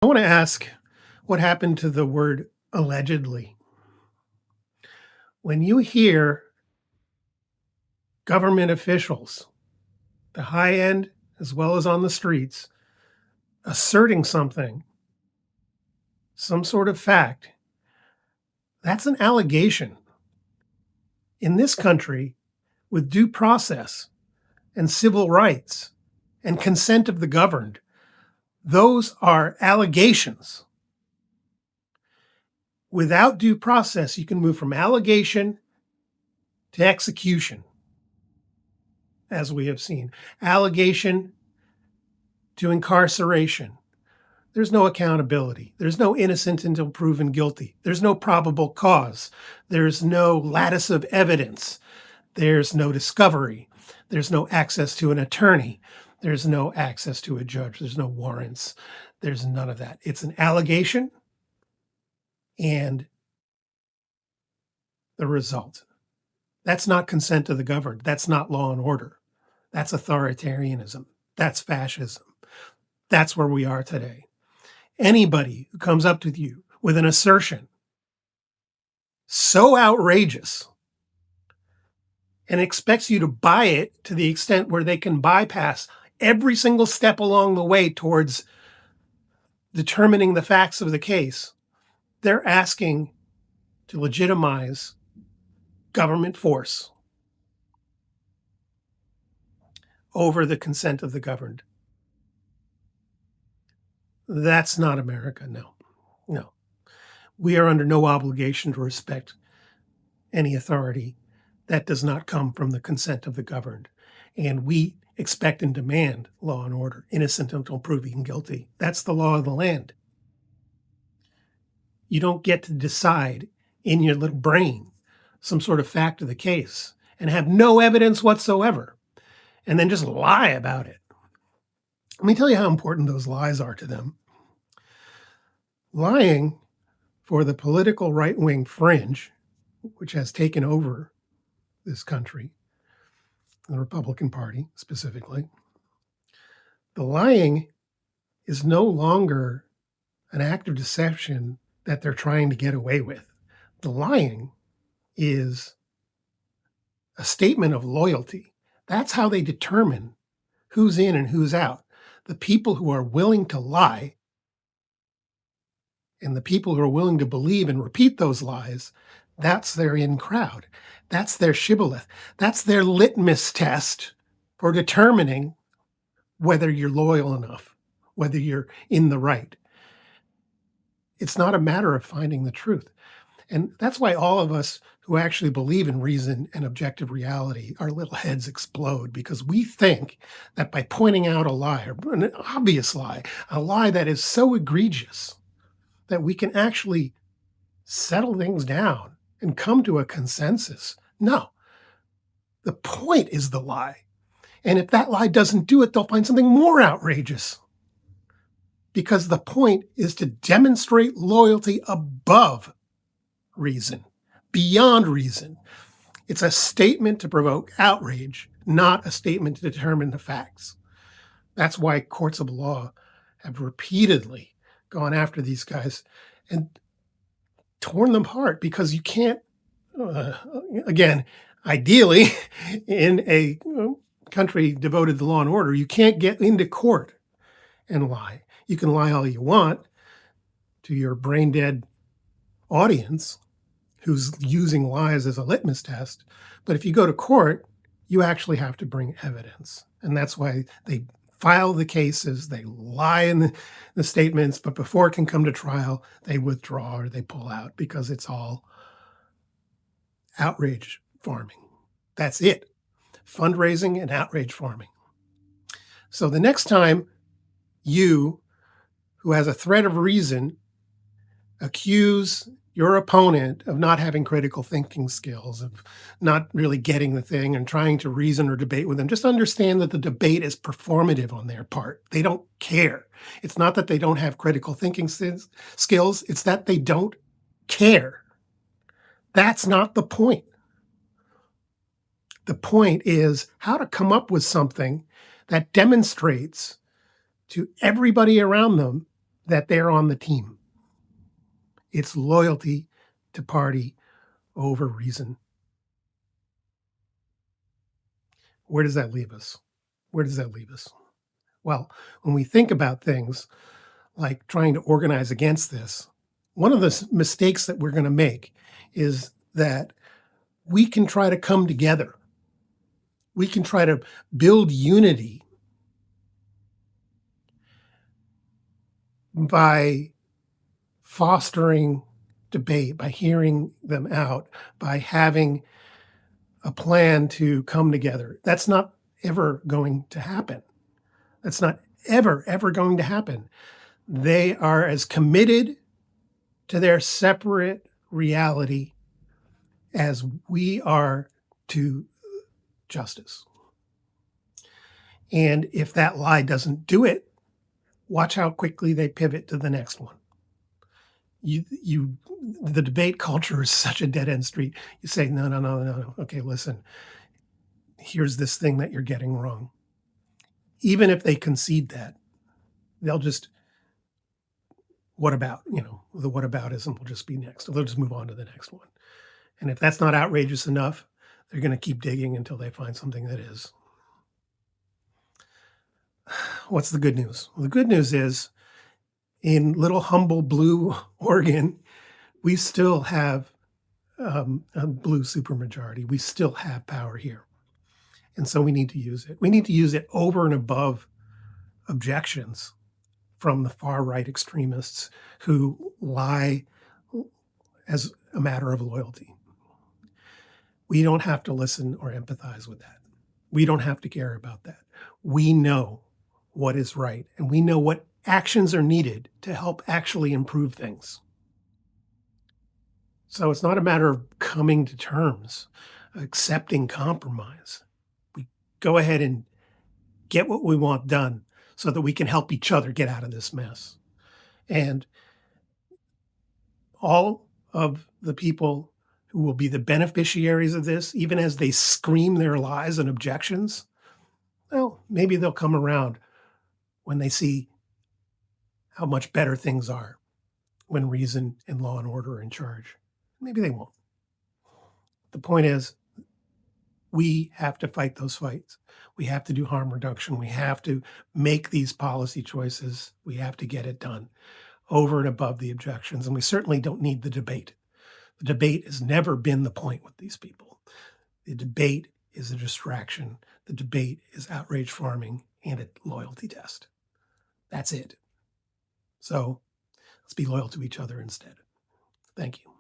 I want to ask what happened to the word allegedly. When you hear government officials, the high end as well as on the streets, asserting something, some sort of fact, that's an allegation. In this country, with due process and civil rights and consent of the governed, those are allegations. Without due process, you can move from allegation to execution, as we have seen. Allegation to incarceration. There's no accountability. There's no innocent until proven guilty. There's no probable cause. There's no lattice of evidence. There's no discovery. There's no access to an attorney. There's no access to a judge. There's no warrants. There's none of that. It's an allegation and the result. That's not consent of the governed. That's not law and order. That's authoritarianism. That's fascism. That's where we are today. Anybody who comes up to you with an assertion so outrageous and expects you to buy it to the extent where they can bypass every single step along the way towards determining the facts of the case, they're asking to legitimize government force over the consent of the governed. That's not America, no. No. We are under no obligation to respect any authority that does not come from the consent of the governed. And we expect and demand law and order, innocent until proven guilty. That's the law of the land. You don't get to decide in your little brain some sort of fact of the case and have no evidence whatsoever and then just lie about it. Let me tell you how important those lies are to them. Lying for the political right-wing fringe, which has taken over this country, the Republican Party specifically, the lying is no longer an act of deception that they're trying to get away with. The lying is a statement of loyalty. That's how they determine who's in and who's out. The people who are willing to lie and the people who are willing to believe and repeat those lies, that's their in crowd. That's their shibboleth. That's their litmus test for determining whether you're loyal enough, whether you're in the right. It's not a matter of finding the truth. And that's why all of us who actually believe in reason and objective reality, our little heads explode because we think that by pointing out a lie, or an obvious lie, a lie that is so egregious that we can actually settle things down and come to a consensus. No, the point is the lie. And if that lie doesn't do it, they'll find something more outrageous. Because the point is to demonstrate loyalty above reason, beyond reason. It's a statement to provoke outrage, not a statement to determine the facts. That's why courts of law have repeatedly gone after these guys and torn them apart because you can't, again, ideally, in a country devoted to law and order, you can't get into court and lie. You can lie all you want to your brain-dead audience who's using lies as a litmus test. But if you go to court, you actually have to bring evidence. And that's why they file the cases, they lie in the statements, but before it can come to trial, they withdraw or they pull out because it's all outrage farming. That's it. Fundraising and outrage farming. So the next time you, who has a thread of reason, accuse your opponent of not having critical thinking skills, of not really getting the thing and trying to reason or debate with them, just understand that the debate is performative on their part. They don't care. It's not that they don't have critical thinking skills. It's that they don't care. That's not the point. The point is how to come up with something that demonstrates to everybody around them that they're on the team. It's loyalty to party over reason. Where does that leave us? Where does that leave us? Well, when we think about things like trying to organize against this, one of the mistakes that we're going to make is that we can try to come together. We can try to build unity by fostering debate, by hearing them out, by having a plan to come together. That's not ever going to happen. That's not ever going to happen. They are as committed to their separate reality as we are to justice. And if that lie doesn't do it, watch how quickly they pivot to the next one. The debate culture is such a dead end street. You say, no. Okay, listen, here's this thing that you're getting wrong. Even if they concede that, they'll just, what about, the whataboutism will just be next. They'll just move on to the next one. And if that's not outrageous enough, they're going to keep digging until they find something that is. What's the good news? Well, the good news is in little humble blue Oregon, we still have a blue supermajority. We still have power here. And so we need to use it. We need to use it over and above objections from the far right extremists who lie as a matter of loyalty. We don't have to listen or empathize with that. We don't have to care about that. We know what is right, and we know what actions are needed to help actually improve things. So it's not a matter of coming to terms, accepting compromise. We go ahead and get what we want done so that we can help each other get out of this mess. And all of the people who will be the beneficiaries of this, even as they scream their lies and objections, well, maybe they'll come around when they see how much better things are when reason and law and order are in charge. Maybe they won't. The point is, we have to fight those fights. We have to do harm reduction. We have to make these policy choices. We have to get it done over and above the objections. And we certainly don't need the debate. The debate has never been the point with these people. The debate is a distraction. The debate is outrage farming and a loyalty test. That's it. So let's be loyal to each other instead. Thank you.